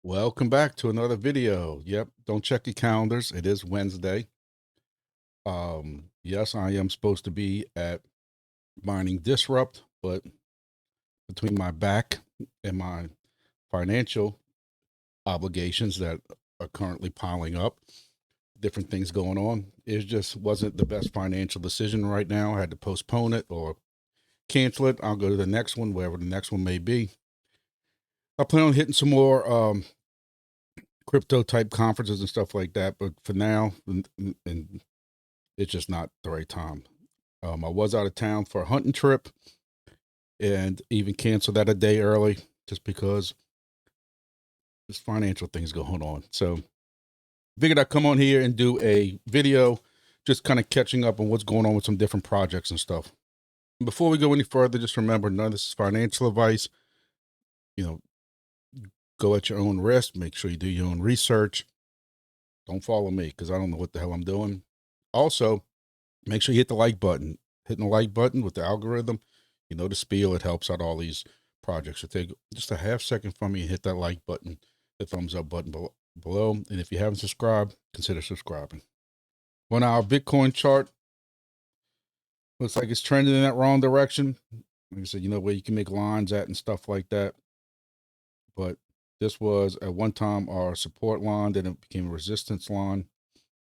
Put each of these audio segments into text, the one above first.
Welcome back to another video. Yep, don't check your calendars. It is Wednesday. Yes, I am supposed to be at Mining Disrupt, but between my back and my financial obligations that are currently piling up, different things going on, it just wasn't the best financial decision right now. I had to postpone it or cancel it. I'll go to the next one, wherever the next one may be. I plan on hitting some more crypto type conferences and stuff like that, but for now, and it's just not the right time. I was out of town for a hunting trip and even canceled that a day early just because there's financial things going on. So figured I'd come on here and do a video just kind of catching up on what's going on with some different projects and stuff. Before we go any further, just remember, none of this is financial advice. You know, go at your own risk. Make sure you do your own research. Don't follow me because I don't know what the hell I'm doing. Also, make sure you hit the like button. Hitting the like button with the algorithm, you know the spiel. It helps out all these projects. So take just a half second from me and hit that like button, the thumbs up button below. And if you haven't subscribed, consider subscribing. On our Bitcoin chart, looks like it's trending in that wrong direction. Like I said, you know where you can make lines at and stuff like that. But this was at one time our support line, then it became a resistance line,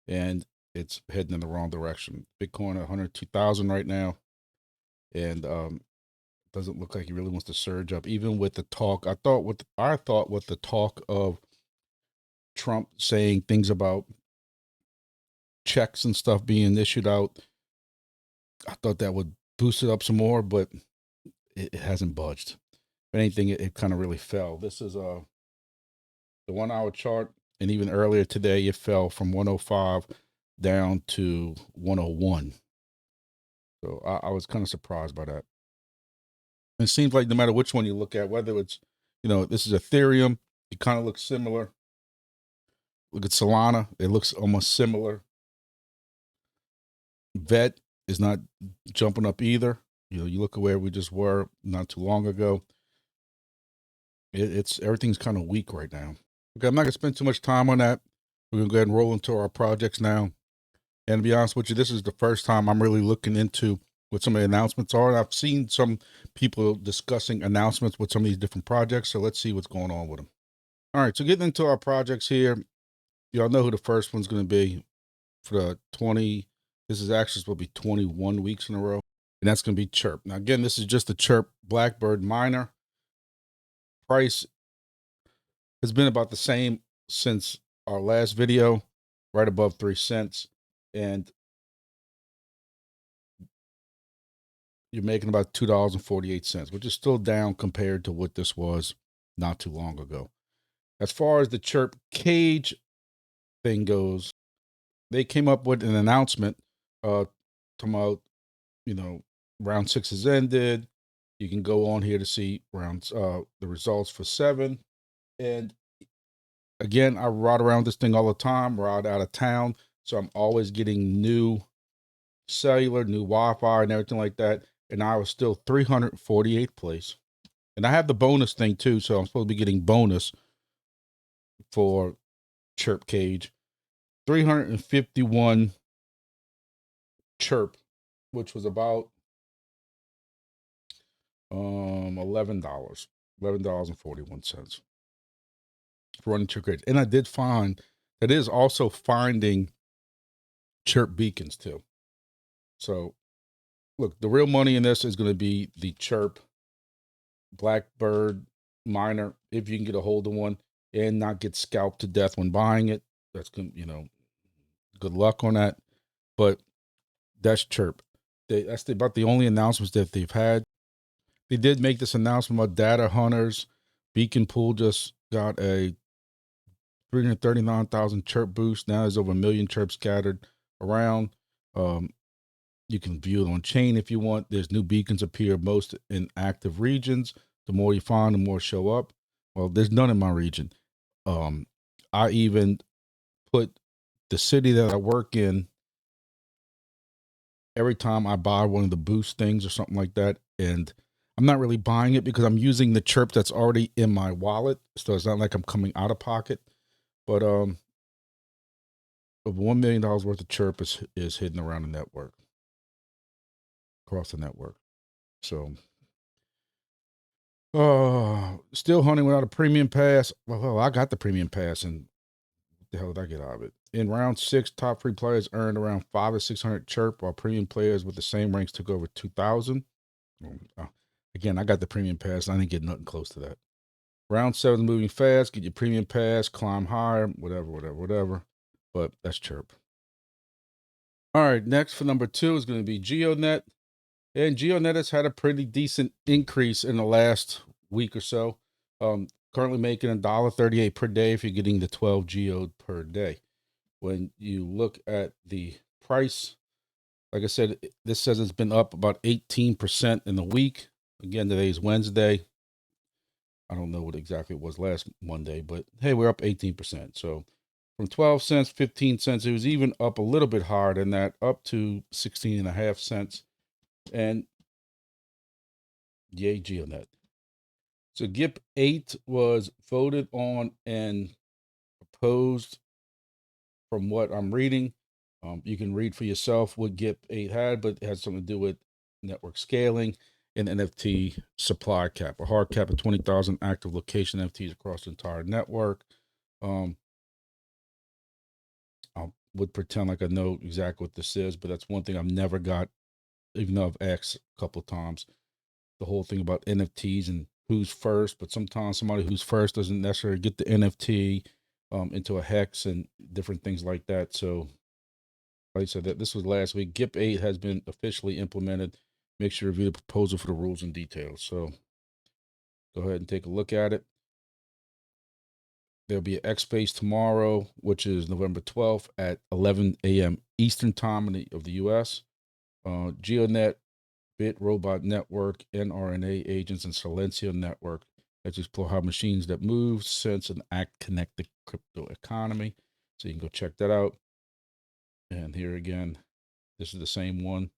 and it's heading in the wrong direction. Bitcoin at 102,000 right now, and doesn't look like he really wants to surge up. Even with the talk, I thought with the talk of Trump saying things about checks and stuff being issued out, I thought that would boost it up some more, but it hasn't budged. If anything, it kind of really fell. This is the 1 hour chart, and even earlier today, it fell from 105 down to 101. So I was kind of surprised by that. It seems like no matter which one you look at, whether it's, this is Ethereum, it kind of looks similar. Look at Solana, it looks almost similar. VET is not jumping up either. You look at where we just were not too long ago. It's everything's kind of weak right now. Okay, I'm not gonna spend too much time on that. We're gonna go ahead and roll into our projects now. And to be honest with you, this is the first time I'm really looking into what some of the announcements are. I've seen some people discussing announcements with some of these different projects. So let's see what's going on with them. All right, so getting into our projects here, y'all know who the first one's going to be for the 20. This is actually supposed to be 21 weeks in a row, and that's going to be Chirp. Now, again, this is just the Chirp Blackbird miner. Price has been about the same since our last video, right above 3 cents. And you're making about $2.48, which is still down compared to what this was not too long ago. As far as the Chirp KAGE thing goes, they came up with an announcement talking about, round 6 has ended. You can go on here to see the results for 7. And again, I ride around this thing all the time, ride out of town. So I'm always getting new cellular, new Wi-Fi and everything like that. And I was still 348th place. And I have the bonus thing too. So I'm supposed to be getting bonus for Chirp KAGE. 351 Chirp, which was about $11.41 for running Chirp KAGE. And I did find that it is also finding Chirp beacons too. So look, the real money in this is going to be the Chirp Blackbird miner, if you can get a hold of one and not get scalped to death when buying it. That's good, good luck on that. But that's Chirp. That's about the only announcements that they've had. They did make this announcement about data hunters. Beacon Pool just got a 339,000 Chirp boost. Now there's over 1 million Chirp scattered around. You can view it on chain if you want. There's new beacons appear most in active regions. The more you find, the more show up. Well, there's none in my region. I even put the city that I work in every time I buy one of the boost things or something like that, and I'm not really buying it because I'm using the Chirp that's already in my wallet. So it's not like I'm coming out of pocket. But over $1 million worth of Chirp is hidden around the network, across the network. So still hunting without a premium pass. Well, I got the premium pass, and what the hell did I get out of it? In round 6, top 3 players earned around 500 to 600 Chirp, while premium players with the same ranks took over 2,000. Again, I got the premium pass. I didn't get nothing close to that. Round 7 moving fast. Get your premium pass, climb higher, whatever. But that's Chirp. All right, next for number 2 is going to be GEODNET. And GEODNET has had a pretty decent increase in the last week or so. Currently making $1.38 per day if you're getting the 12 geode per day. When you look at the price, like I said, this says it's been up about 18% in the week. Again, today's Wednesday. I don't know what exactly it was last Monday, but hey, we're up 18%. So from 12 cents, 15 cents, it was even up a little bit higher than that, up to 16.5 cents. And yay, GeoNet. So GIP 8 was voted on and proposed from what I'm reading. You can read for yourself what GIP 8 had, but it has something to do with network scaling and NFT supply cap, a hard cap of 20,000 active location NFTs across the entire network. I would pretend like I know exactly what this is, but that's one thing I've never got, even though I've asked a couple of times. The whole thing about NFTs and who's first, but sometimes somebody who's first doesn't necessarily get the NFT into a hex and different things like that. So like I said, that this was last week. GIP 8 has been officially implemented. Make sure to review the proposal for the rules and details. So go ahead and take a look at it. There'll be an X Space tomorrow, which is November 12th at 11 a.m. Eastern time of the US. GeoDNet, Bit Robot Network, nRNA agents, and Silencio Network. Let's explore how machines that move, sense, and act connect the crypto economy. So you can go check that out. And here again, this is the same one,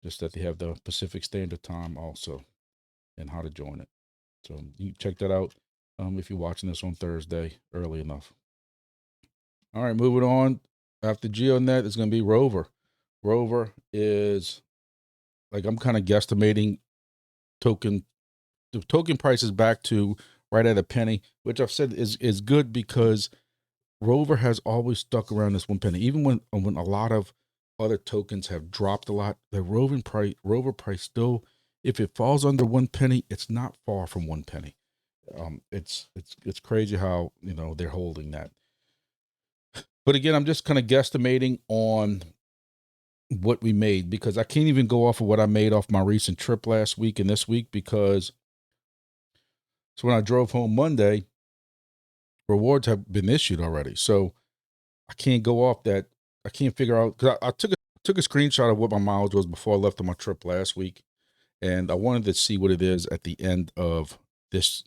just that they have the Pacific Standard Time also, and how to join it. So you check that out if you're watching this on Thursday early enough. All right, moving on. After GeoDNet is going to be ROVR. ROVR is, like, I'm kind of guesstimating the token price is back to right at a penny, which I've said is good because ROVR has always stuck around this 1 penny. Even when a lot of other tokens have dropped a lot, the ROVR price still, if it falls under 1 penny, it's not far from 1 penny. It's crazy how, they're holding that. But again, I'm just kind of guesstimating on what we made, because I can't even go off of what I made off my recent trip last week and this week, because so when I drove home Monday, rewards have been issued already. So I can't go off that. I can't figure out, because I took a screenshot of what my mileage was before I left on my trip last week. And I wanted to see what it is at the end of this,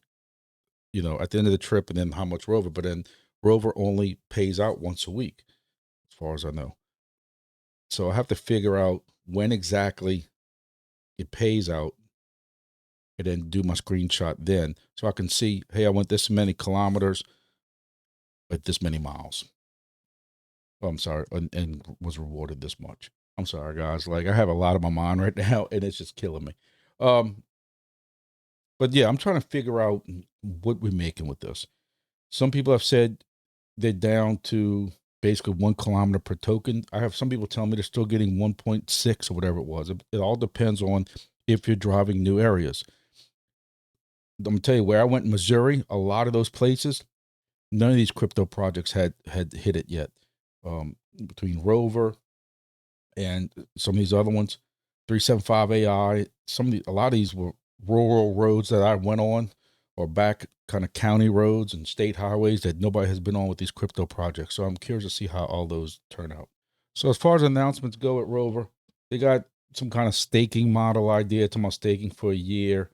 at the end of the trip, and then how much ROVR. But then ROVR only pays out once a week, as far as I know. So I have to figure out when exactly it pays out, and then do my screenshot then, so I can see, hey, I went this many kilometers at this many miles. Oh, I'm sorry, and was rewarded this much. I'm sorry, guys. Like, I have a lot on my mind right now, and it's just killing me. But yeah, I'm trying to figure out what we're making with this. Some people have said they're down to basically 1 kilometer per token. I have some people telling me they're still getting 1.6 or whatever it was. It all depends on if you're driving new areas. I'm gonna tell you, where I went in Missouri, a lot of those places, none of these crypto projects had hit it yet. Between ROVR and some of these other ones, 375 AI, a lot of these were rural roads that I went on, or back kind of county roads and state highways that nobody has been on with these crypto projects. So I'm curious to see how all those turn out. So as far as announcements go at ROVR, they got some kind of staking model idea, talking about staking for a year.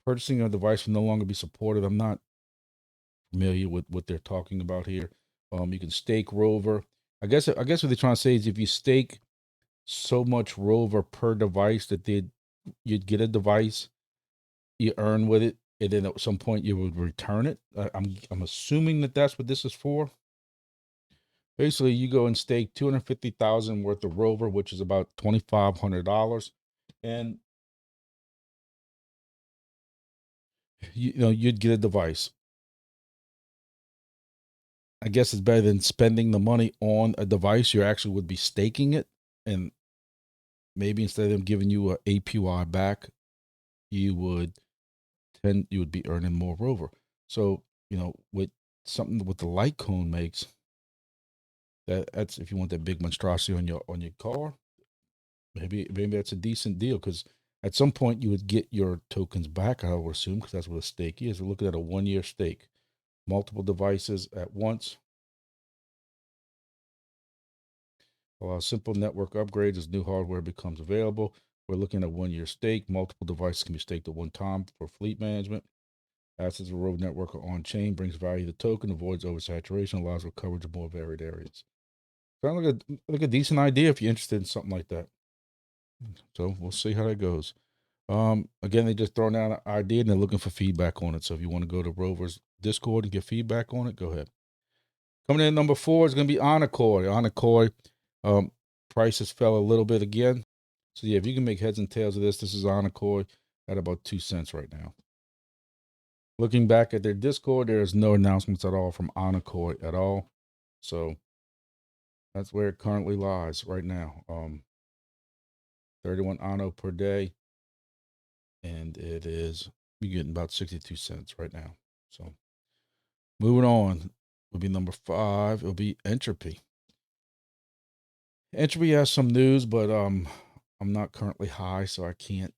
Purchasing a device will no longer be supported. I'm not familiar with what they're talking about here. You can stake ROVR. I guess what they're trying to say is, if you stake so much ROVR per device, that they'd you'd get a device, you earn with it, and then at some point you would return it. I'm assuming that that's what this is for. Basically, you go and stake 250,000 worth of ROVR, which is about $2,500, and you'd get a device. I guess it's better than spending the money on a device. You actually would be staking it, and maybe instead of them giving you a APY back, you would be earning more ROVR. So with something with the Litecoin makes, that's if you want that big monstrosity on your car, maybe that's a decent deal, because at some point you would get your tokens back, I would assume, because that's what a stake is. We're looking at a 1-year stake, multiple devices at once. Allow simple network upgrades as new hardware becomes available. We're looking at 1-year stake. Multiple devices can be staked at one time for fleet management. Assets of a road network are on chain, brings value to the token, avoids oversaturation, allows for coverage of more varied areas. Sounds like a decent idea if you're interested in something like that. So we'll see how that goes. Again, they just thrown out an idea and they're looking for feedback on it. So if you want to go to Rover's Discord and get feedback on it, go ahead. Coming in at number 4 is going to be Onocoy. Prices fell a little bit again. So yeah, if you can make heads and tails of this is Onocoy at about 2 cents right now. Looking back at their Discord, there is no announcements at all from Onocoy at all. So that's where it currently lies right now. 31 Ono per day. And it is, you're getting about 62 cents right now. So moving on will be number 5. It'll be Entropy. Entropy has some news, but I'm not currently high, so I can't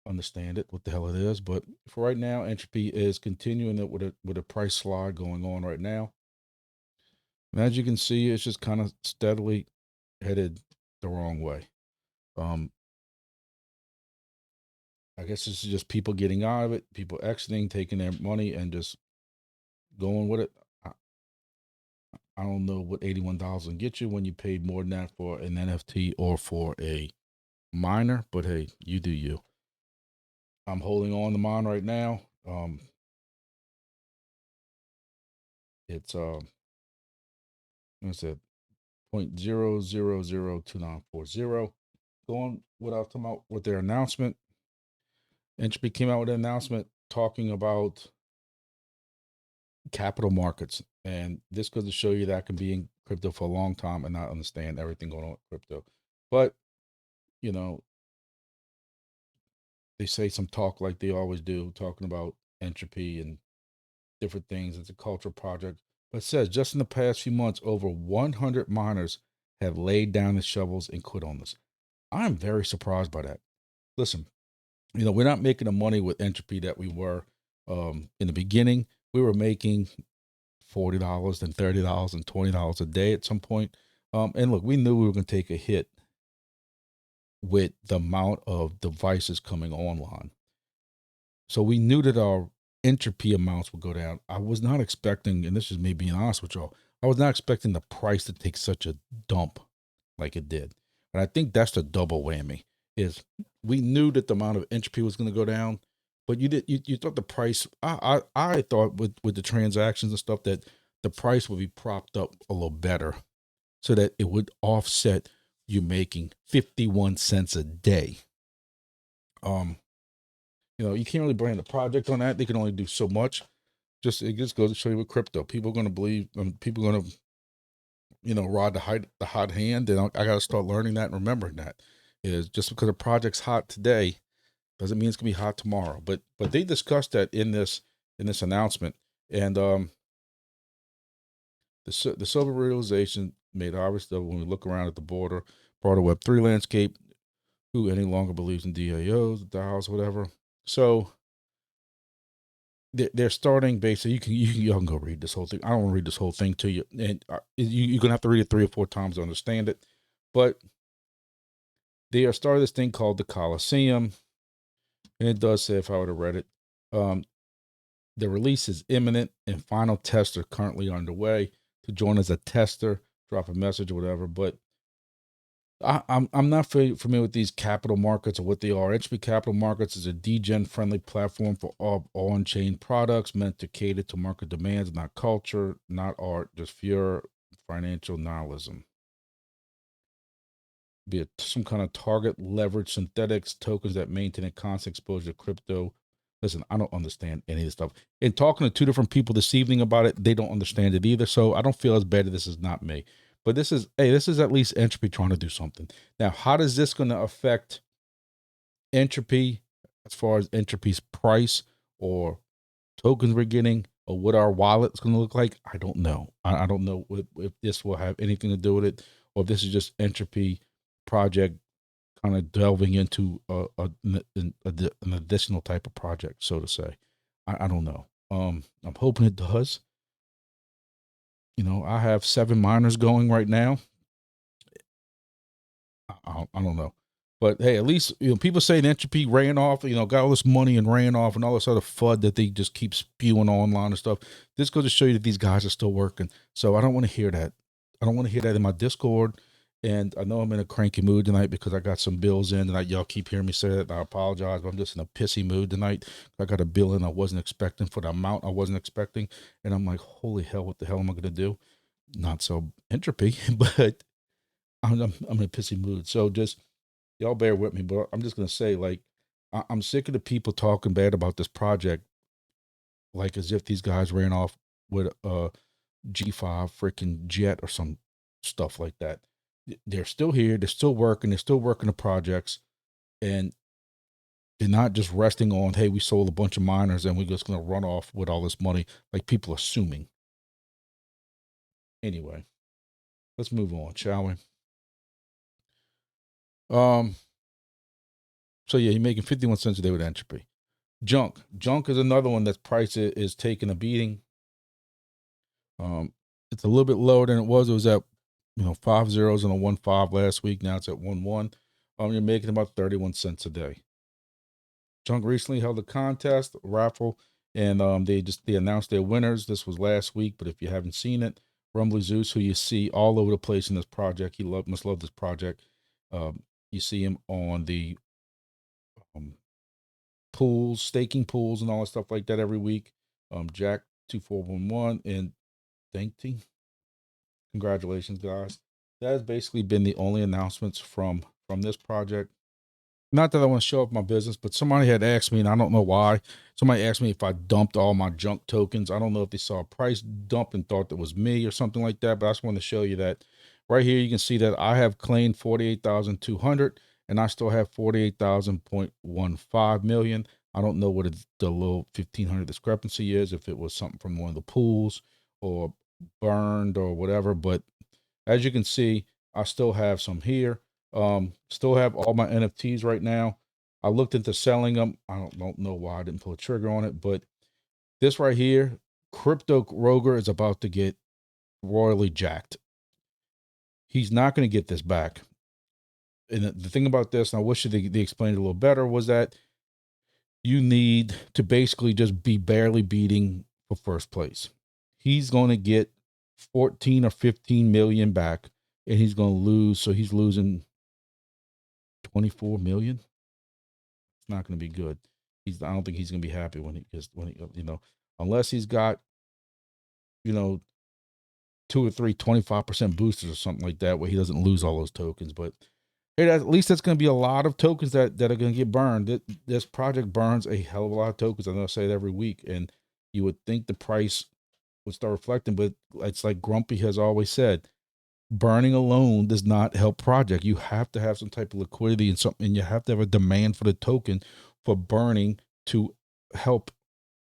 understand it, what the hell it is. But for right now, Entropy is continuing it with a price slide going on right now. And as you can see, it's just kind of steadily headed the wrong way. I guess this is just people getting out of it, people exiting, taking their money and just going with it. I don't know what $81 can get you when you paid more than that for an NFT or for a miner, but hey, you do you. I'm holding on to mine right now. It's I said 0.0002940. Going what I was talking about with their announcement. Entropy came out with an announcement talking about capital markets, and this goes to show you that I can be in crypto for a long time and not understand everything going on with crypto. But they say some talk like they always do, talking about Entropy and different things. It's a cultural project. But it says just in the past few months, over 100 miners have laid down the shovels and quit on this. I'm very surprised by that. Listen, we're not making the money with Entropy that we were in the beginning. We were making $40 and $30 and $20 a day at some point. And look, we knew we were going to take a hit with the amount of devices coming online. So we knew that our Entropy amounts would go down. I was not expecting, and this is me being honest with y'all, I was not expecting the price to take such a dump like it did. But I think that's the double whammy, is we knew that the amount of Entropy was going to go down, but you thought the price, I thought with the transactions and stuff that the price would be propped up a little better so that it would offset you making 51 cents a day. You can't really brand a project on that. They can only do so much. It just goes to show you with crypto. People are going to believe, people are going to, ride the hot hand. And I got to start learning that and remembering that is just because a project's hot today doesn't mean it's going to be hot tomorrow. But they discussed that in this announcement. And the sober realization made obvious that when we look around at the broader Web3 landscape, who any longer believes in DAOs, DAOs, whatever. So they're starting basically. You can go read this whole thing. I don't want to read this whole thing to you, and you're gonna have to read it 3 or 4 times to understand it. But they are starting this thing called the Coliseum, and it does say, if I would have read it, the release is imminent and final tests are currently underway. To join as a tester, drop a message or whatever. But I'm not familiar with these capital markets or what they are. Entropy Capital Markets is a degen friendly platform for all on-chain products meant to cater to market demands, not culture, not art, just pure financial nihilism. Be some kind of target leverage synthetics tokens that maintain a constant exposure to crypto. Listen, I don't understand any of this stuff. In talking to two different people this evening about it, they don't understand it either. So I don't feel as bad that this is not me. But this is, hey, this is at least Entropy trying to do something. Now, how does this going to affect Entropy as far as Entropy's price or tokens we're getting or what our wallet's going to look like? I don't know. I don't know if this will have anything to do with it or if this is just Entropy project kind of delving into an additional type of project, so to say. I don't know. I'm hoping it does. You know, I have 7 miners going right now. I don't know. But hey, at least, you know, people say Entropy ran off, you know, got all this money and ran off and all this other FUD that they just keep spewing online and stuff. This goes to show you that these guys are still working. So I don't want to hear that. I don't want to hear that in my Discord. And I know I'm in a cranky mood tonight because I got some bills in and y'all keep hearing me say that. I apologize, but I'm just in a pissy mood tonight. I got a bill in I wasn't expecting for the amount I wasn't expecting. And I'm like, holy hell, what the hell am I going to do? Not so Entropy, but I'm in a pissy mood. So just y'all bear with me, but I'm just gonna say, like, I'm sick of the people talking bad about this project, like as if these guys ran off with a G5 freaking jet or some stuff like that. They're still here. They're still working. They're still working the projects, and they're not just resting on, hey, we sold a bunch of miners and we're just gonna run off with all this money, like people assuming. Anyway, let's move on, shall we? So yeah, you're making 51 cents a day with Entropy. Junk is another one that's price is taking a beating. It's a little bit lower than it was. It was at 5 zeros and a 1.5 last week. Now it's at 1.1. You're making about 31 cents a day. Junk recently held a contest, a raffle, and they announced their winners. This was last week, but if you haven't seen it, Rumbly Zeus, who you see all over the place in this project, he must love this project. You see him on the pools, staking pools, and all that stuff like that every week. Jack 2411 and Dainty. Congratulations, guys. That has basically been the only announcements from this project. Not that I want to show off my business, but somebody had asked me, and I don't know why. Somebody asked me if I dumped all my junk tokens. I don't know if they saw a price dump and thought that was me or something like that, but I just want to show you that right here. You can see that I have claimed 48,200 and I still have 48,000.15 million. I don't know what the little 1,500 discrepancy is, if it was something from one of the pools or burned or whatever, but as you can see, I still have some here. Still have all my NFTs right now. I looked into selling them. I don't know why I didn't pull a trigger on it, but this right here, Crypto Roger is about to get royally jacked. He's not going to get this back. And the thing about this, and I wish they explained it a little better, was that you need to basically just be barely beating for first place. He's going to get 14 or 15 million back, and he's going to lose. So he's losing 24 million. It's not going to be good. I don't think he's going to be happy when he, unless he's got, 2 or 3 25% boosters or something like that, where he doesn't lose all those tokens. But hey, at least that's going to be a lot of tokens that are going to get burned. This project burns a hell of a lot of tokens. I know I say it every week, and you would think the price would start reflecting, but it's like Grumpy has always said, burning alone does not help project. You have to have some type of liquidity and something, and you have to have a demand for the token for burning to help.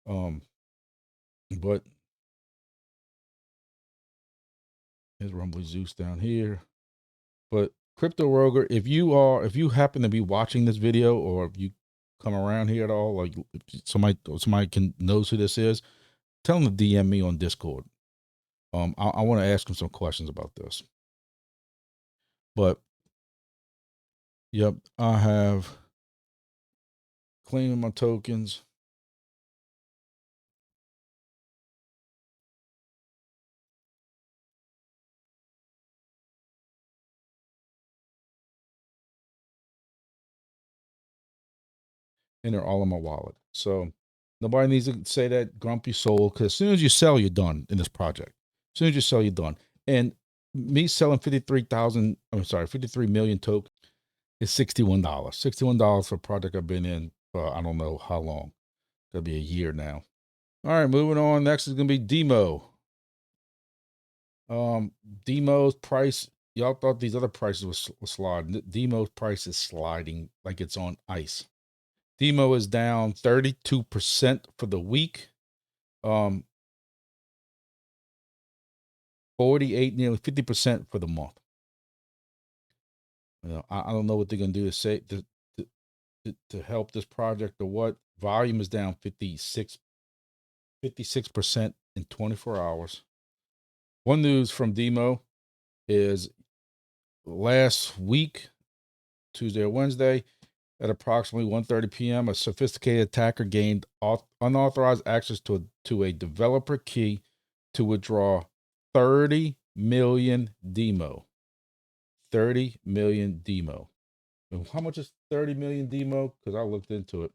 But here's Rumbly Zeus down here. But Crypto Roger, if you happen to be watching this video, or if you come around here at all, like somebody knows who this is, tell them to DM me on Discord. I want to ask him some questions about this. But yep, I have claiming my tokens. and they're all in my wallet. So nobody needs to say that grumpy soul, because as soon as you sell, you're done in this project. As soon as you sell, you're done. And me selling 53 million tokens is $61. $61 for a project I've been in for I don't know how long. It'll be a year now. All right, moving on. Next is gonna be DIMO. DIMO's price. Y'all thought these other prices were sliding. DIMO's price is sliding like it's on ice. DIMO is down 32% for the week. 48, nearly 50% for the month. You know, I don't know what they're gonna do to say to help this project or what. Volume is down 56% in 24 hours. One news from DIMO is last week, Tuesday or Wednesday, at approximately 1:30 p.m., a sophisticated attacker gained unauthorized access to a developer key to withdraw 30 million DIMO. 30 million DIMO. And how much is 30 million DIMO? Because I looked into it.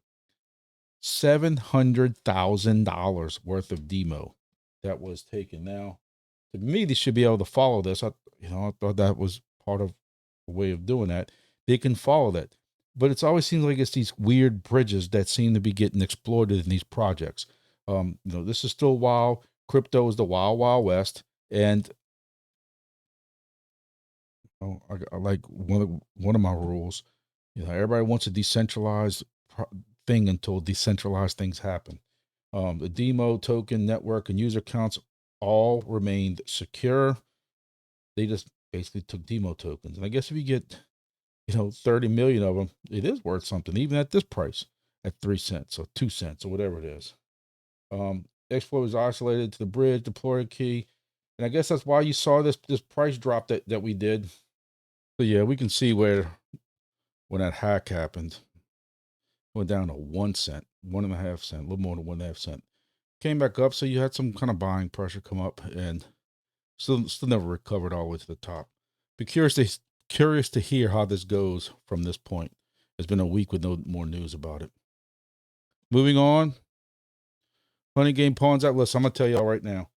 $700,000 worth of DIMO that was taken. Now, to me, they should be able to follow this. I thought that was part of a way of doing that. They can follow that. But it's always seems like it's these weird bridges that seem to be getting exploited in these projects. This is still wild. Crypto is the wild, wild west. And I like one of my rules. Everybody wants a decentralized thing until decentralized things happen. The DIMO token network and user accounts all remained secure. They just basically took DIMO tokens. And I guess if you get, 30 million of them, it is worth something, even at this price, at 3 cents or 2 cents or whatever it is. Exploit was isolated to the bridge, deploy a key. And I guess that's why you saw this price drop that we did. So yeah, we can see when that hack happened, went down to 1 cent, 1.5 cent, a little more than 1.5 cent. Came back up, so you had some kind of buying pressure come up, and still never recovered all the way to the top. Be curious to hear how this goes from this point. It's been a week with no more news about it. Moving on, Honeygain pawns out. Listen, I'm gonna tell y'all right now,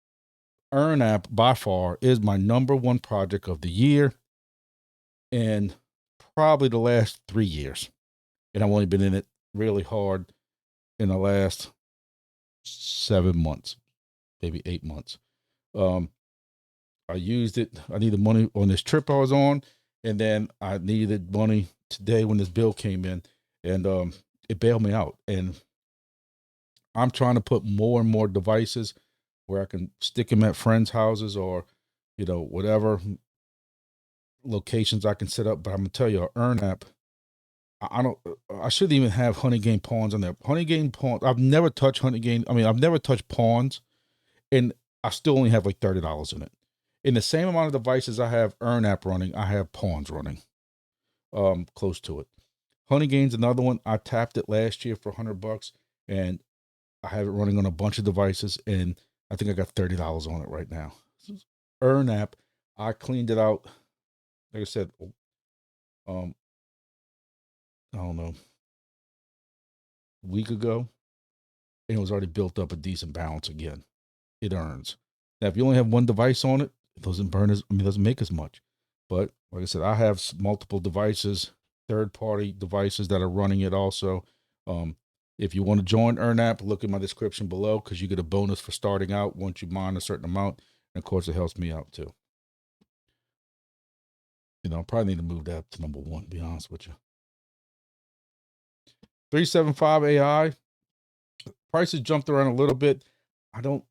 EarnApp by far is my #1 project of the year, and probably the last 3 years. And I've only been in it really hard in the last 7 months, maybe 8 months. I used it. I needed money on this trip I was on, and then I needed money today when this bill came in, and it bailed me out. And I'm trying to put more and more devices where I can stick them at friends' houses or, whatever locations I can set up. But I'm gonna tell you, EarnApp, I shouldn't even have Honeygain pawns on there. Honeygain pawns. I've never touched Honeygain. I mean, I've never touched pawns, and I still only have like $30 in it. In the same amount of devices I have EarnApp running, I have pawns running, close to it. Honeygain's another one. I tapped it last year for $100, and I have it running on a bunch of devices, and I think I got $30 on it right now. EarnApp, I cleaned it out. Like I said, I don't know, a week ago, and it was already built up a decent balance again. It earns. Now, if you only have one device on it, it doesn't doesn't make as much. But like I said, I have multiple devices, third-party devices that are running it also. If you want to join EarnApp, look at my description below, because you get a bonus for starting out once you mine a certain amount. And of course, it helps me out too. I probably need to move that to #1, to be honest with you. 375 AI. Prices jumped around a little bit. I don't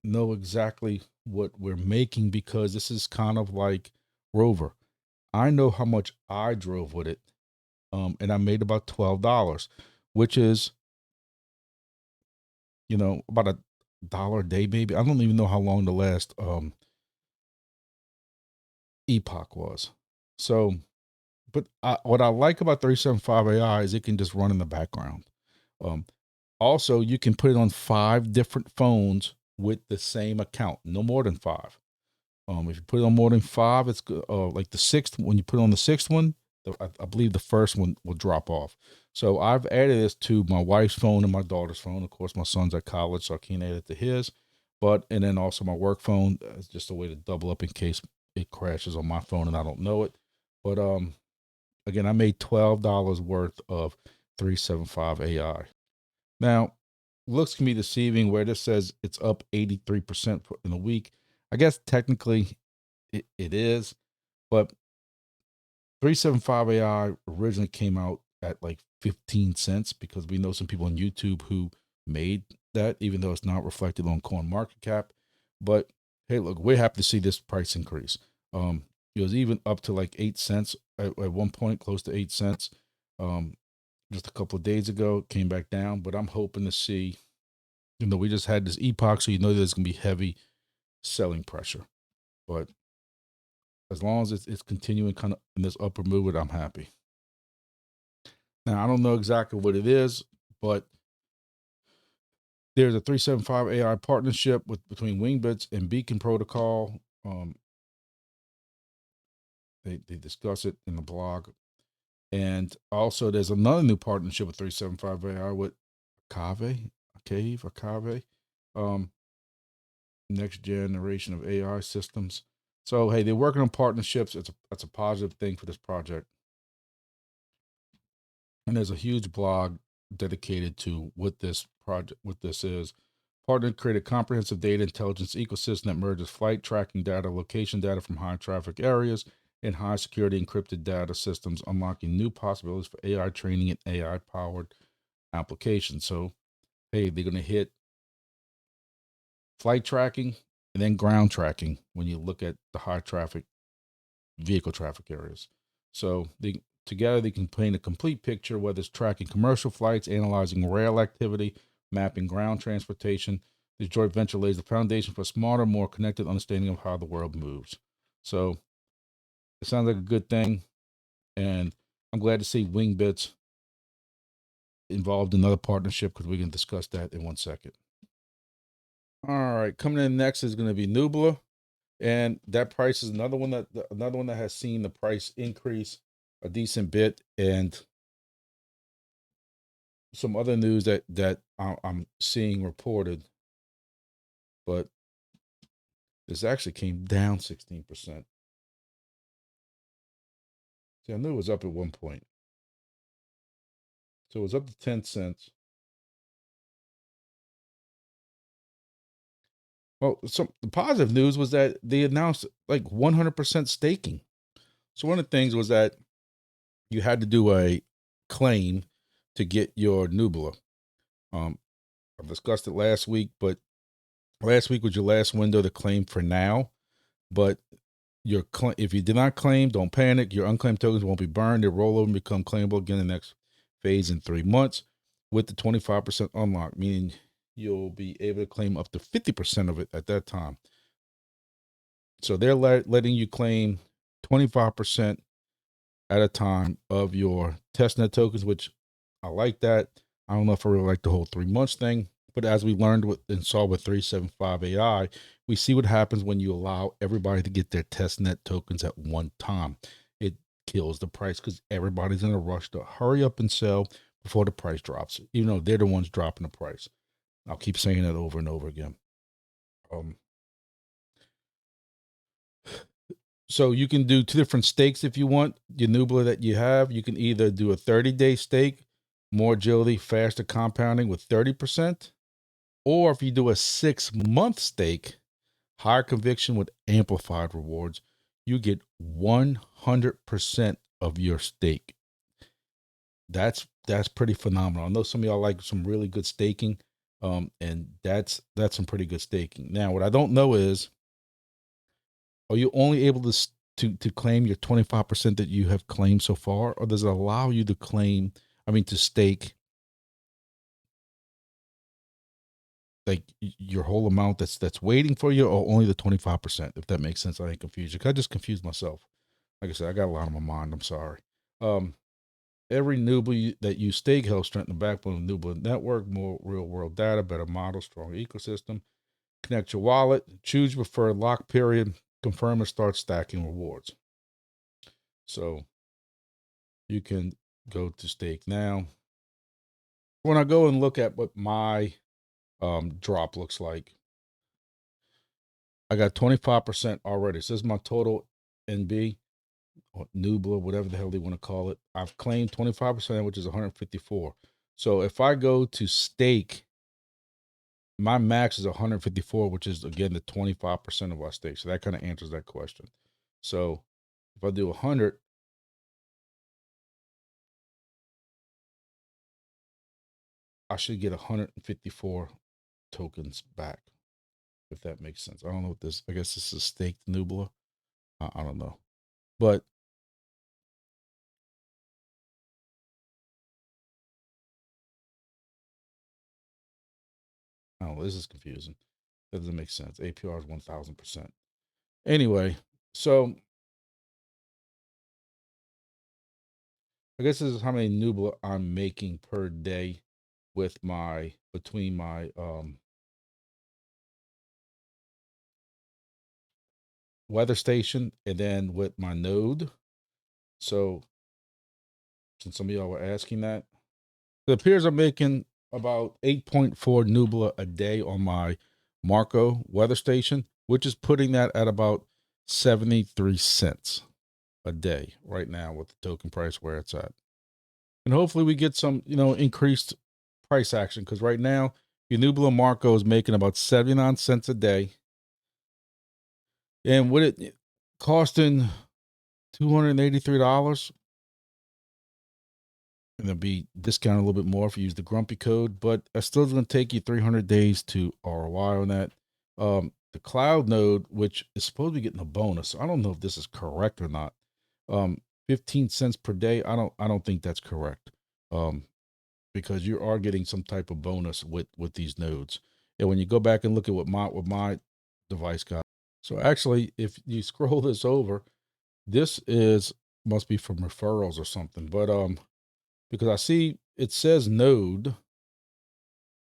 know exactly what we're making, because this is kind of like ROVR. I know how much I drove with it, and I made about $12, which is, about $1 a day, maybe. I don't even know how long the last epoch was. So, but what I like about 375 AI is it can just run in the background. Also, you can put it on 5 different phones with the same account, no more than 5. If you put it on more than 5, it's like the 6th. When you put it on the 6th one, I believe the first one will drop off. So I've added this to my wife's phone and my daughter's phone. Of course, my son's at college, so I can't add it to his. And then also my work phone is just a way to double up in case it crashes on my phone and I don't know it. But again, I made $12 worth of 375 AI. Now, looks can be deceiving where this says it's up 83% in a week. I guess technically it is, but 375 AI originally came out at like 15 cents because we know some people on YouTube who made that, even though it's not reflected on coin market cap. But hey, look, we're happy to see this price increase. It was even up to like 8 cents at one point, close to 8 cents. Just a couple of days ago, it came back down, but I'm hoping to see, we just had this epoch, so there's going to be heavy selling pressure. But as long as it's continuing kind of in this upper movement, I'm happy. Now, I don't know exactly what it is, but there's a 375 AI partnership between Wingbits and Beacon Protocol. They discuss it in the blog. And also there's another new partnership with 375 AI with KAGE, next generation of AI systems. So, hey, they're working on partnerships. That's a positive thing for this project. And there's a huge blog dedicated to what this is. Partner create a comprehensive data intelligence ecosystem that merges flight tracking data, location data from high traffic areas, and high security encrypted data systems, unlocking new possibilities for AI training and AI powered applications. So, hey, they're going to hit flight tracking and then ground tracking when you look at the high traffic vehicle traffic areas. So together they can paint a complete picture, whether it's tracking commercial flights, analyzing rail activity, mapping ground transportation. This joint venture lays the foundation for a smarter, more connected understanding of how the world moves. So it sounds like a good thing. And I'm glad to see Wingbits involved in another partnership because we can discuss that in 1 second. All right, coming in next is going to be Nubila. And that price is another one that has seen the price increase a decent bit. And some other news that I'm seeing reported, but this actually came down 16%. See, I knew it was up at one point. So it was up to 10 cents. Well, the positive news was that they announced like 100% staking. So one of the things was that you had to do a claim to get your Nubila. I've discussed it last week, but last week was your last window to claim for now. But if you did not claim, don't panic. Your unclaimed tokens won't be burned. They'll roll over and become claimable again in the next phase in 3 months with the 25% unlock, meaning you'll be able to claim up to 50% of it at that time. So they're letting you claim 25% at a time of your testnet tokens, which I like that. I don't know if I really like the whole 3 months thing, but as we learned and saw with 375 AI, we see what happens when you allow everybody to get their testnet tokens at one time. It kills the price because everybody's in a rush to hurry up and sell before the price drops. Even though they're the ones dropping the price. I'll keep saying that over and over again. So you can do 2 different stakes if you want. Your Nubila that you have, you can either do a 30-day stake, more agility, faster compounding with 30%, or if you do a 6-month stake, higher conviction with amplified rewards, you get 100% of your stake. That's pretty phenomenal. I know some of y'all like some really good staking, and that's some pretty good staking. Now, what I don't know is, are you only able to claim your 25% that you have claimed so far, or does it allow you to stake like your whole amount that's waiting for you, or only the 25%? If that makes sense, I ain't confused you. I just confused myself. Like I said, I got a lot on my mind. I'm sorry. Every Nubila that you stake helps strengthen the backbone of the Nubila network, more real world data, better model, strong ecosystem. Connect your wallet, choose your preferred lock period, confirm and start stacking rewards. So you can go to stake. Now, when I go and look at what my drop looks like, I got 25% already. So this is my total NB or Nubila, whatever the hell they want to call it. I've claimed 25%, which is 154. So if I go to stake, my max is 154, which is again the 25% of our stake. So that kind of answers that question. So if I do 100, I should get 154 tokens back, if that makes sense. I don't know what this, I guess this is staked Nubila. I don't know. But I don't know, this is confusing. That doesn't make sense. APR is 1000%. Anyway, so I guess this is how many Nubila I'm making per day with my, between my weather station and then with my node. So since some of y'all were asking that, it appears I'm making about 8.4 Nubila a day on my Marco weather station, which is putting that at about 73 cents a day right now with the token price where it's at. And hopefully we get some, increased price action, because right now your Nubila Marco is making about 79 cents a day. And with it costing $283, and it'll be discounted a little bit more if you use the Grumpy code, but it's still going to take you 300 days to ROI on that. The cloud node, which is supposed to be getting a bonus, I don't know if this is correct or not. 15 cents per day. I don't think that's correct. Because you are getting some type of bonus with these nodes. And when you go back and look at what my device got. So actually, if you scroll this over, this must be from referrals or something. But because I see it says node,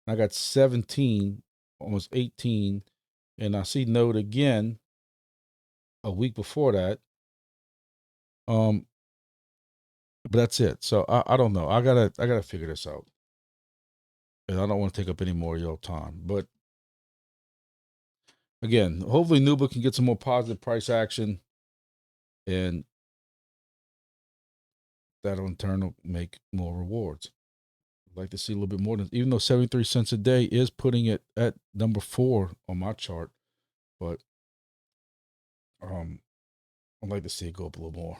I got 17, almost 18, and I see node again a week before that. But that's it. So I don't know. I gotta figure this out. And I don't want to take up any more of your time. But again, hopefully Nuba can get some more positive price action, and that'll in turn will make more rewards. I'd like to see a little bit more than, even though 73 cents a day is putting it at number 4 on my chart, but I'd like to see it go up a little more.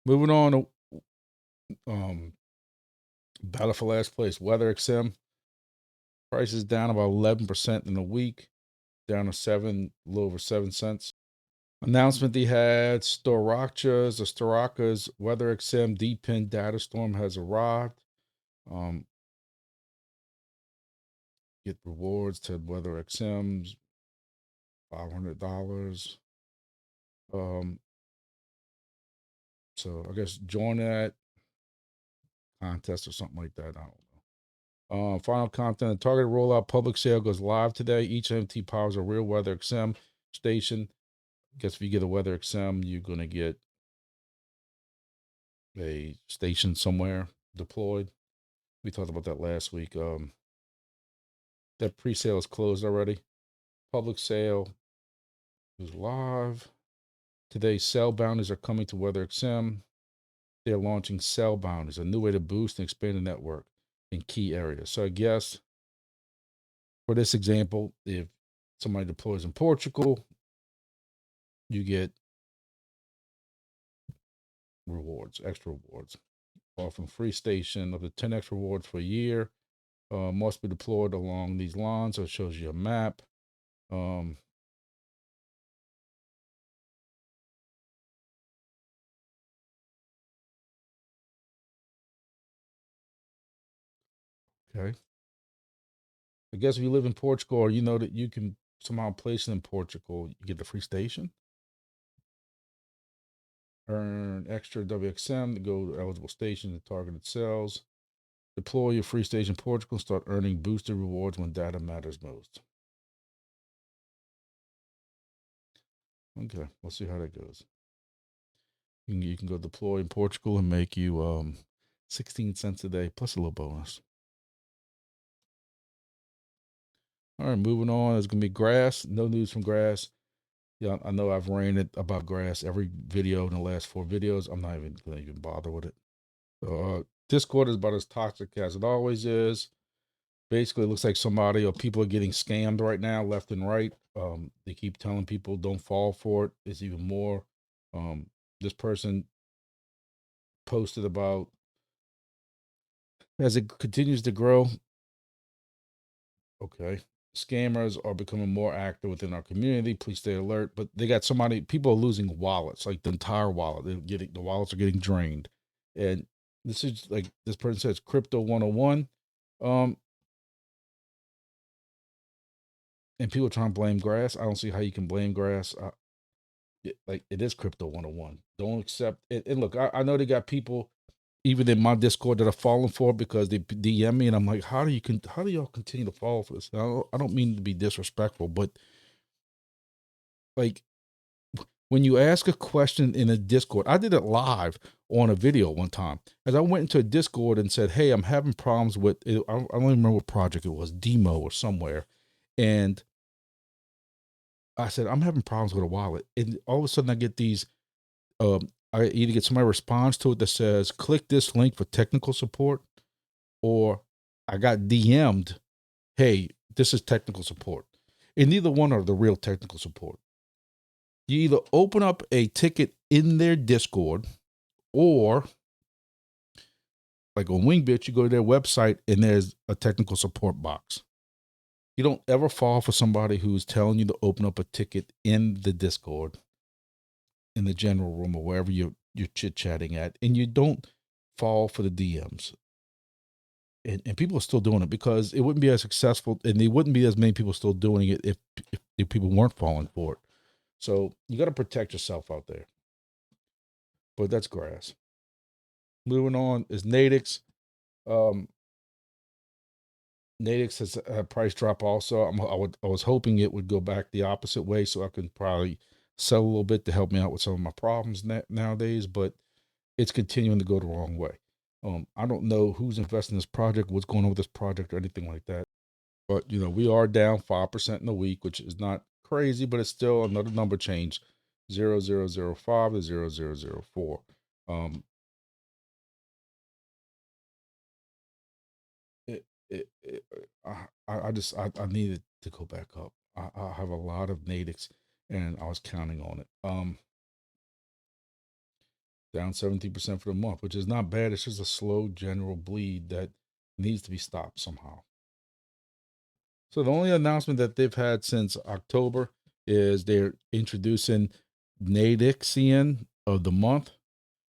Moving on to battle for last place, Weather XM. Price is down about 11% in a week, down to a little over 7 cents. Announcement they had, Storaka's Weather XM D-Pin data storm has arrived. Get rewards to Weather XM's $500. So I guess join that contest or something like that. I don't know. Final content: the targeted rollout public sale goes live today. Each MT powers a real Weather XM station. I guess if you get a Weather XM, you're gonna get a station somewhere deployed. We talked about that last week. That pre-sale is closed already. Public sale is live. Today, cell bounties are coming to Weather XM. They're launching cell bounties, a new way to boost and expand the network in key areas. So I guess for this example, if somebody deploys in Portugal, you get rewards, extra rewards. Offering free station up to 10 extra rewards for a year. Must be deployed along these lines. So it shows you a map. Okay. I guess if you live in Portugal, or you know that you can somehow place it in Portugal, you get the free station. Earn extra WXM to go to eligible stations and targeted cells. Deploy your free station in Portugal and start earning boosted rewards when data matters most. Okay, we'll see how that goes. You can go deploy in Portugal and make you 16 cents a day plus a little bonus. All right, moving on. There's gonna be grass. No news from grass. Yeah, I know I've ranted about grass every video in the last 4 videos. I'm not even gonna bother with it. Discord is about as toxic as it always is. Basically, it looks like somebody or people are getting scammed right now, left and right. They keep telling people don't fall for it. It's even more. This person posted about as it continues to grow. Okay. Scammers are becoming more active within our community. Please stay alert. But they got people are losing wallets, like the entire wallet. The wallets are getting drained. And this is like this person says crypto 101. And people trying to blame grass. I don't see how you can blame grass. Like it is crypto 101. Don't accept it. And look, I know they got people even in my Discord that are falling for it because they DM me and I'm like, how do y'all continue to fall for this? I don't mean to be disrespectful, but like when you ask a question in a Discord, I did it live on a video one time. As I went into a Discord and said, hey, I'm having problems with it. I don't even remember what project it was, DIMO or somewhere. And I said, I'm having problems with a wallet. And all of a sudden I get these, I either get somebody responds to it that says, click this link for technical support, or I got DM'd, hey, this is technical support. And neither one are the real technical support. You either open up a ticket in their Discord, or like on Wingbits, you go to their website and there's a technical support box. You don't ever fall for somebody who's telling you to open up a ticket in the Discord, in the general room, or wherever you're chit-chatting at, and you don't fall for the DMs. And people are still doing it because it wouldn't be as successful, and there wouldn't be as many people still doing it if people weren't falling for it. So you got to protect yourself out there. But that's grass. Moving on is Natix. Natix has a price drop also. I was hoping it would go back the opposite way so I could probably sell a little bit to help me out with some of my problems nowadays, but it's continuing to go the wrong way. I don't know who's investing in this project, what's going on with this project or anything like that. But, we are down 5% in a week, which is not crazy, but it's still another number change, 0005 to 0004. I needed to go back up. I have a lot of Natix and I was counting on it. Down 17% for the month, which is not bad. It's just a slow general bleed that needs to be stopped somehow. So the only announcement that they've had since October is they're introducing Natixian of the month.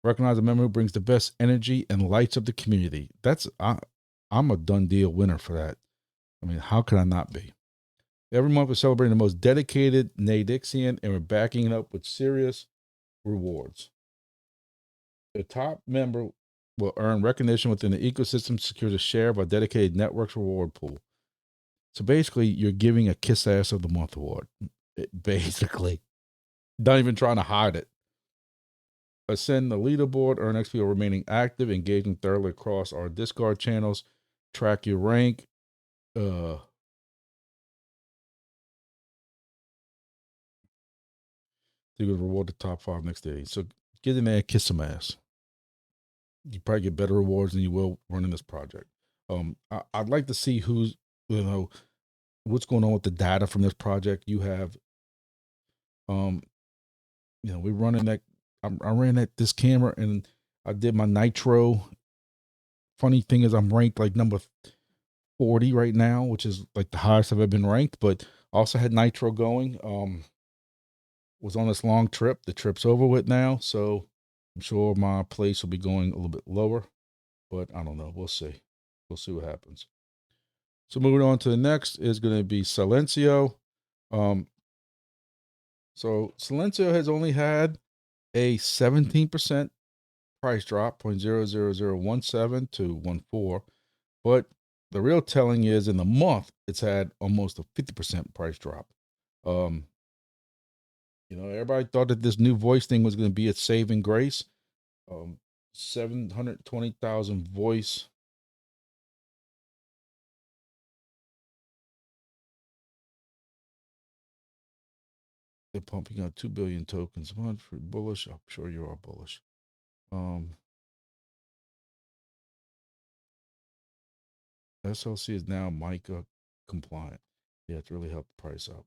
Recognize a member who brings the best energy and lights up the community. I'm a done deal winner for that. I mean, how could I not be? Every month we're celebrating the most dedicated Natixian, and we're backing it up with serious rewards. The top member will earn recognition within the ecosystem, secures a share of our dedicated network's reward pool. So basically, you're giving a kiss ass of the month award. Basically, not even trying to hide it. Ascend the leaderboard, earn XP while remaining active, engaging thoroughly across our Discord channels, track your rank. You can reward the top 5 next day. So get in there, kiss some ass. You probably get better rewards than you will running this project. I'd like to see who's, what's going on with the data from this project. You have, we're running that. I ran this camera and I did my nitro. Funny thing is, I'm ranked like number 40 right now, which is like the highest I've ever been ranked. But also had nitro going. Was on this long trip. The trip's over with now, so I'm sure my place will be going a little bit lower. But I don't know. We'll see. We'll see what happens. So moving on to the next is going to be Silencio. So Silencio has only had a 17% price drop, 0.00017 to 14. But the real telling is in the month, it's had almost a 50% price drop. You know, everybody thought that this new voice thing was going to be a saving grace. 720,000 voice. They're pumping out 2 billion tokens a month for bullish. I'm sure you are bullish. SLC is now MICA compliant. Yeah, it's really helped the price up.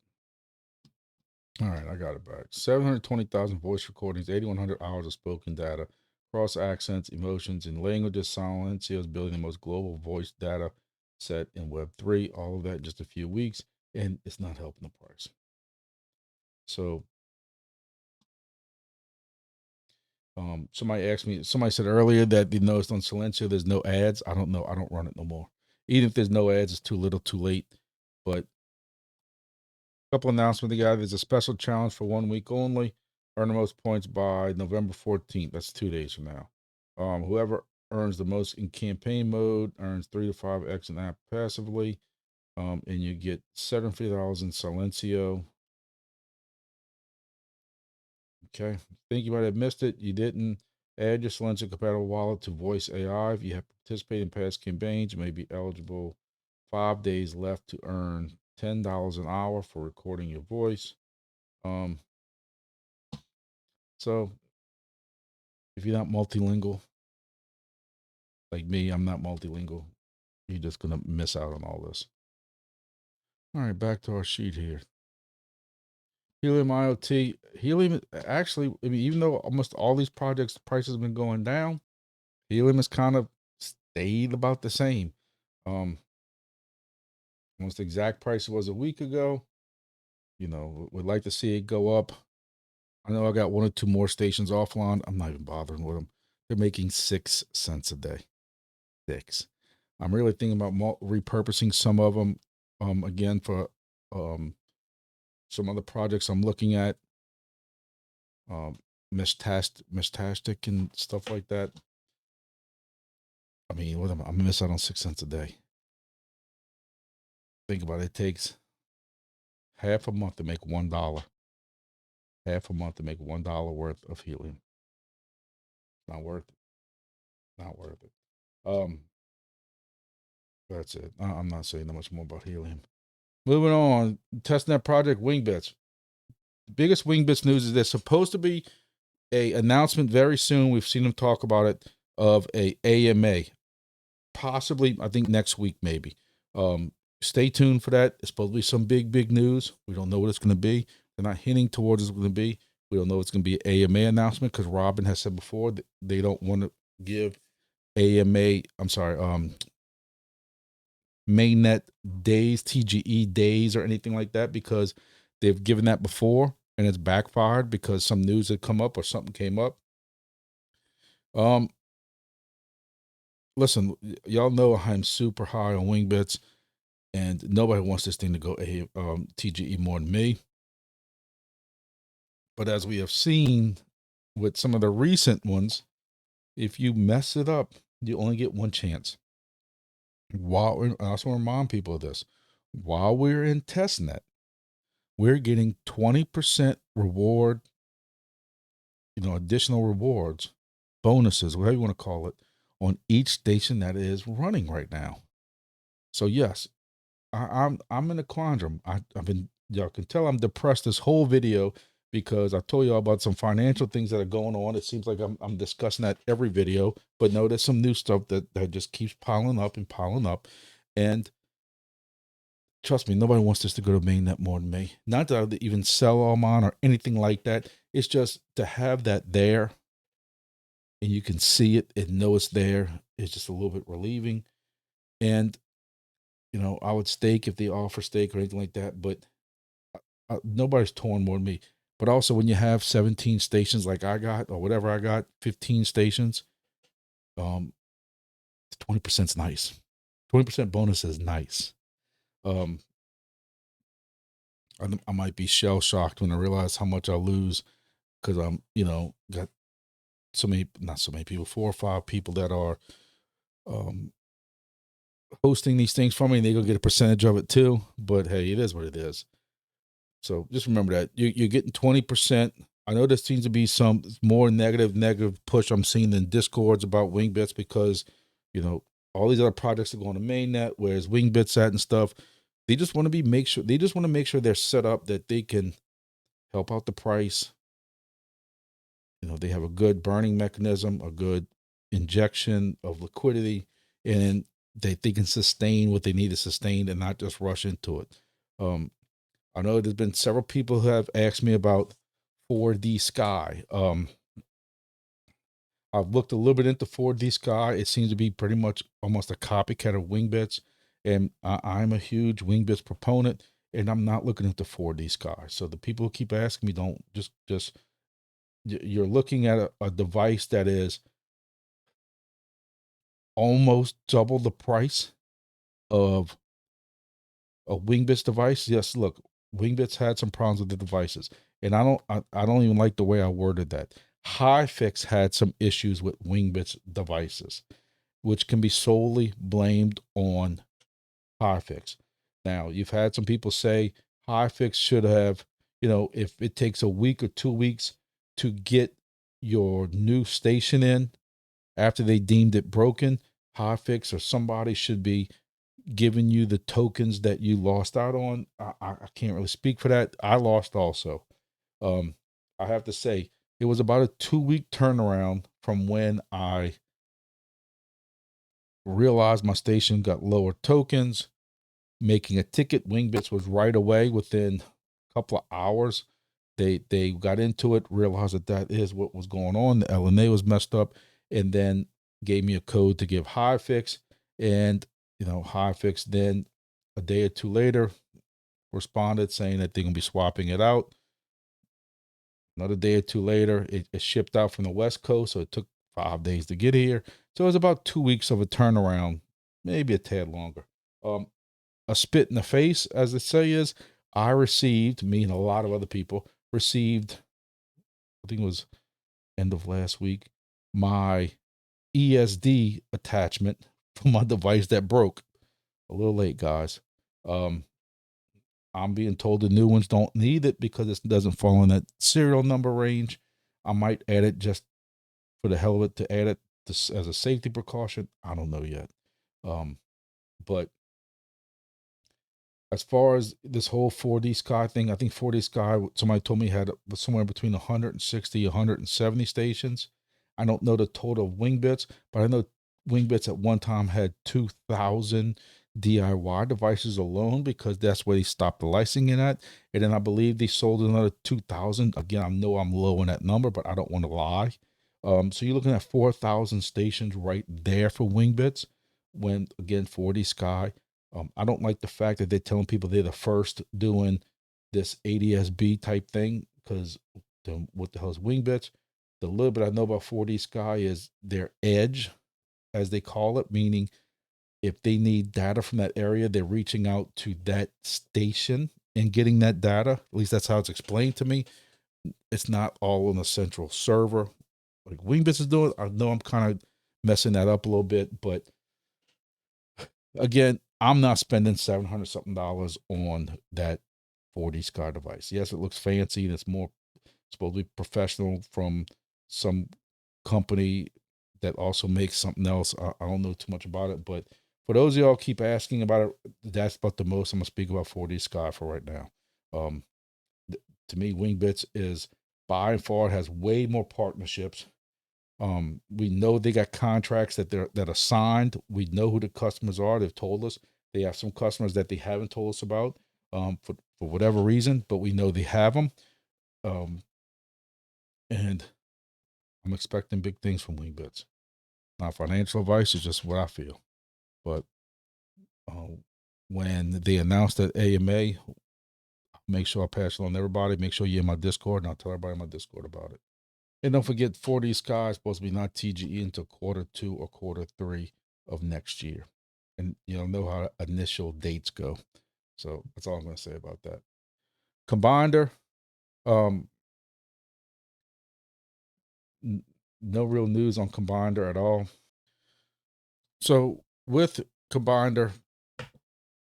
All right, I got it back. 720,000 voice recordings, 8,100 hours of spoken data, cross accents, emotions, and languages. Silencio is building the most global voice data set in Web3. All of that in just a few weeks, and it's not helping the price. So, somebody asked me. Somebody said earlier that they noticed on Silencio there's no ads. I don't know. I don't run it no more. Even if there's no ads, it's too little, too late. But couple announcements together. There's a special challenge for 1 week only. Earn the most points by November 14th. That's 2 days from now. Whoever earns the most in campaign mode earns 3 to 5x in app passively. And you get $750 in Silencio. Okay. Think you might have missed it. You didn't. Add your Silencio compatible wallet to Voice AI. If you have participated in past campaigns, you may be eligible. 5 days left to earn $10 an hour for recording your voice. So if you're not multilingual, like me, I'm not multilingual, you're just going to miss out on all this. All right, back to our sheet here. Helium IoT. Helium, actually, I mean, even though almost all these projects, the prices have been going down, Helium has kind of stayed about the same. Almost the exact price it was a week ago. You know, would like to see it go up. I know I got 1 or 2 more stations offline. I'm not even bothering with them. They're making 6 cents a day. 6. I'm really thinking about repurposing some of them, again, for some other projects I'm looking at, Mistastic and stuff like that. I mean, what am I? I'm miss out on 6 cents a day. Think about it. It takes half a month to make $1. Half a month to make $1 worth of helium. Not worth it. Not worth it. That's it. I'm not saying that much more about helium. Moving on, testnet project Wingbits. The biggest Wingbits news is there's supposed to be a announcement very soon. We've seen them talk about it, of a AMA, possibly, I think next week, maybe. Stay tuned for that. It's supposed to be some big news. We don't know what it's going to be. They're not hinting towards it's going to be. We don't know it's going to be an AMA announcement because Robin has said before that they don't want to give mainnet days, TGE days, or anything like that, because they've given that before and it's backfired because some news had come up or something came up. Listen, y'all know I'm super high on Wingbits, and nobody wants this thing to go TGE more than me. But as we have seen with some of the recent ones, if you mess it up, you only get one chance. I also remind people of this. While we're in testnet, we're getting 20% reward, additional rewards, bonuses, whatever you want to call it, on each station that is running right now. So yes, I'm in a quandrum. I've been, y'all can tell I'm depressed this whole video because I told y'all about some financial things that are going on. It seems like I'm discussing that every video, but no, there's some new stuff that just keeps piling up and piling up. And trust me, nobody wants this to go to mainnet more than me. Not that I even sell all mine or anything like that. It's just to have that there and you can see it and know it's there. It's just a little bit relieving. And, I would stake if they offer stake or anything like that, but nobody's torn more than me. But also when you have 17 stations like I got, or whatever I got, 15 stations, 20% is nice. 20% bonus is nice. I might be shell shocked when I realize how much I lose because I'm, got not so many people, 4 or 5 people that are hosting these things for me, and they're gonna get a percentage of it too. But hey, it is what it is. So just remember that you're getting 20%. I know there seems to be some more negative push I'm seeing in Discords about Wingbits because, you know, all these other projects are going to mainnet, whereas Wingbits at and stuff. They just want to make sure they're set up that they can help out the price. You know, they have a good burning mechanism, a good injection of liquidity, and they can sustain what they need to sustain and not just rush into it. I know there's been several people who have asked me about 4D Sky. I've looked a little bit into 4D Sky. It seems to be pretty much almost a copycat of Wingbits, and I'm a huge Wingbits proponent, and I'm not looking into 4D Sky. So the people who keep asking me, don't just you're looking at a device that is almost double the price of a Wingbits device. Yes, look, Wingbits had some problems with the devices, and I don't even like the way I worded that. HiFix had some issues with Wingbits devices, which can be solely blamed on HiFix. Now, you've had some people say HiFix should have, you know, if it takes a week or 2 weeks to get your new station in after they deemed it broken, HiFix or somebody should be giving you the tokens that you lost out on. I can't really speak for that. I lost also. I have to say, it was about a 2-week turnaround from when I realized my station got lower tokens. Making a ticket, Wingbits was right away within a couple of hours. They got into it, realized that is what was going on. The LNA was messed up, and then gave me a code to give HiFix. And you know, HiFix then a day or two later responded saying that they're gonna be swapping it out. Another day or two later, it shipped out from the West Coast, so it took 5 days to get here. So it was about 2 weeks of a turnaround, maybe a tad longer. A spit in the face, as they say, is I received, me and a lot of other people received, I think it was end of last week, my ESD attachment for my device that broke. A little late, guys. I'm being told the new ones don't need it because it doesn't fall in that serial number range. I might add it just for the hell of it to add it as a safety precaution. I don't know yet. But as far as this whole 4D Sky thing, I think 4D Sky, somebody told me had somewhere between 160, 170 stations. I don't know the total of Wingbits, but I know Wingbits at one time had 2,000 DIY devices alone because that's where they stopped the licensing at. And then I believe they sold another 2,000. Again, I know I'm low on that number, but I don't want to lie. So you're looking at 4,000 stations right there for Wingbits. When again, 4D Sky, I don't like the fact that they're telling people they're the first doing this ADSB type thing because what the hell is Wingbits? The little bit I know about 4D Sky is their edge, as they call it, meaning if they need data from that area, they're reaching out to that station and getting that data. At least that's how it's explained to me. It's not all on a central server like Wingbits is doing. I know I'm kind of messing that up a little bit, but again, I'm not spending $700 something on that 4D Sky device. Yes, it looks fancy and it's more supposed to be professional from some company that also makes something else. I don't know too much about it, but for those of y'all keep asking about it, that's about the most I'm gonna speak about 4D Sky for right now. To me, Wingbits is by and far has way more partnerships. We know they got contracts that are signed. We know who the customers are. They've told us. They have some customers that they haven't told us about for whatever reason, but we know they have them. And I'm expecting big things from Wingbits. Not financial advice, it's just what I feel. But when they announced that AMA, make sure I pass it on to everybody. Make sure you're in my Discord, and I'll tell everybody in my Discord about it. And don't forget, 4D Sky is supposed to be not TGE until Q2 or Q3 of next year. And you'll know how initial dates go. So that's all I'm going to say about that. Combinder, no real news on Combinder at all. So with Combinder,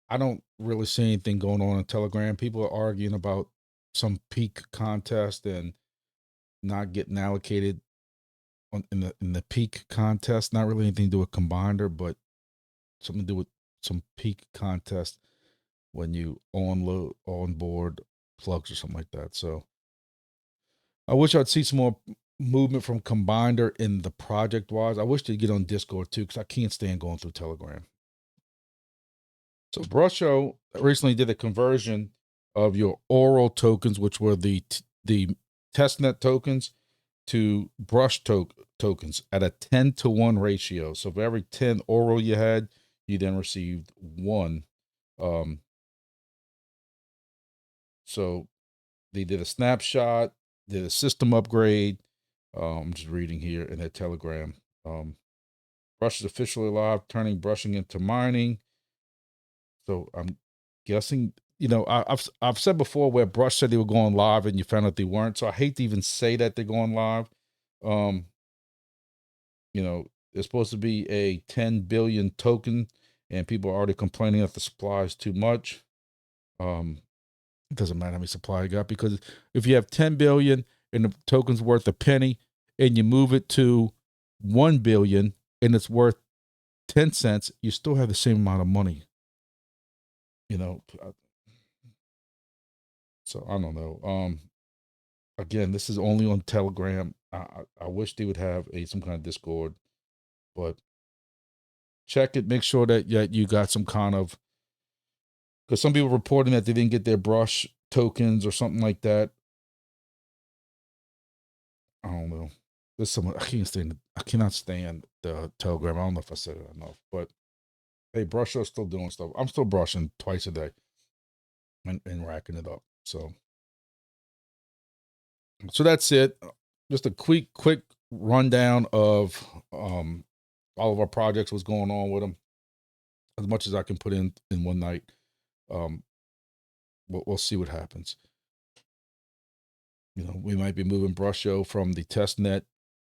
I don't really see anything going on Telegram. People are arguing about some peak contest and not getting allocated in the peak contest. Not really anything to do with combiner, but something to do with some peak contest when you on board plugs or something like that. So I wish I'd see some more movement from combiner in the project wise. I wish they'd get on Discord too, because I can't stand going through Telegram. So Brusho recently did a conversion of your oral tokens, which were the testnet tokens, to brush tokens at a 10-to-1 ratio. So for every 10 oral you had, you then received 1. So they did a snapshot, did a system upgrade. I'm just reading here in their Telegram. Brush is officially live, turning brushing into mining. So I'm guessing, you know, I've said before where Brush said they were going live and you found out they weren't. So I hate to even say that they're going live. You know, it's supposed to be a 10 billion token, and people are already complaining that the supply is too much. It doesn't matter how many supply you got, because if you have 10 billion and the token's worth a penny, and you move it to 1 billion and it's worth 10 cents, you still have the same amount of money. You know, so I don't know. Again, this is only on Telegram. I wish they would have some kind of Discord, but check it. Make sure that you got some kind of, because some people reporting that they didn't get their brush tokens or something like that. I don't know. There's someone I cannot stand the Telegram. I don't know if I said it enough, but hey, Brusho's still doing stuff. I'm still brushing twice a day and racking it up. So that's it. Just a quick rundown of all of our projects, what's going on with them, as much as I can put in one night. We'll see what happens. You know, we might be moving Brusho from the testnet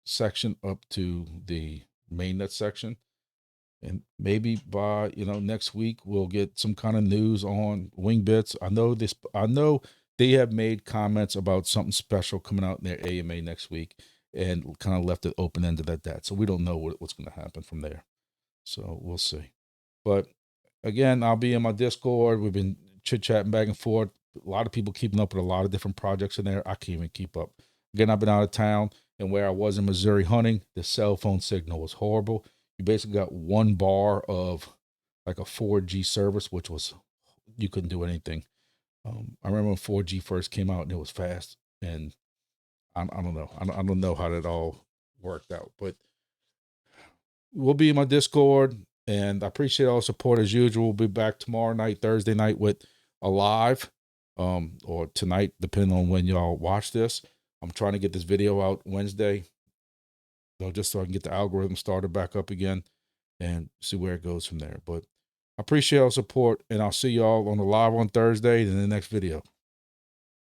section up to the mainnet section. And maybe by, you know, next week we'll get some kind of news on Wingbits. I know they have made comments about something special coming out in their AMA next week, and kind of left it open-ended at that. So we don't know what's going to happen from there. So we'll see. But again, I'll be in my Discord. We've been chit-chatting back and forth. A lot of people keeping up with a lot of different projects in there. I can't even keep up. Again, I've been out of town, and where I was in Missouri hunting, the cell phone signal was horrible. You basically got 1 bar of like a 4G service, which was, you couldn't do anything. I remember when 4G first came out and it was fast, and I don't know. I don't know how that all worked out, but we'll be in my Discord, and I appreciate all the support as usual. We'll be back tomorrow night, Thursday night, with a live, or tonight, depending on when y'all watch this. I'm trying to get this video out Wednesday, just so I can get the algorithm started back up again and see where it goes from there. But I appreciate all the support, and I'll see y'all on the live on Thursday and in the next video.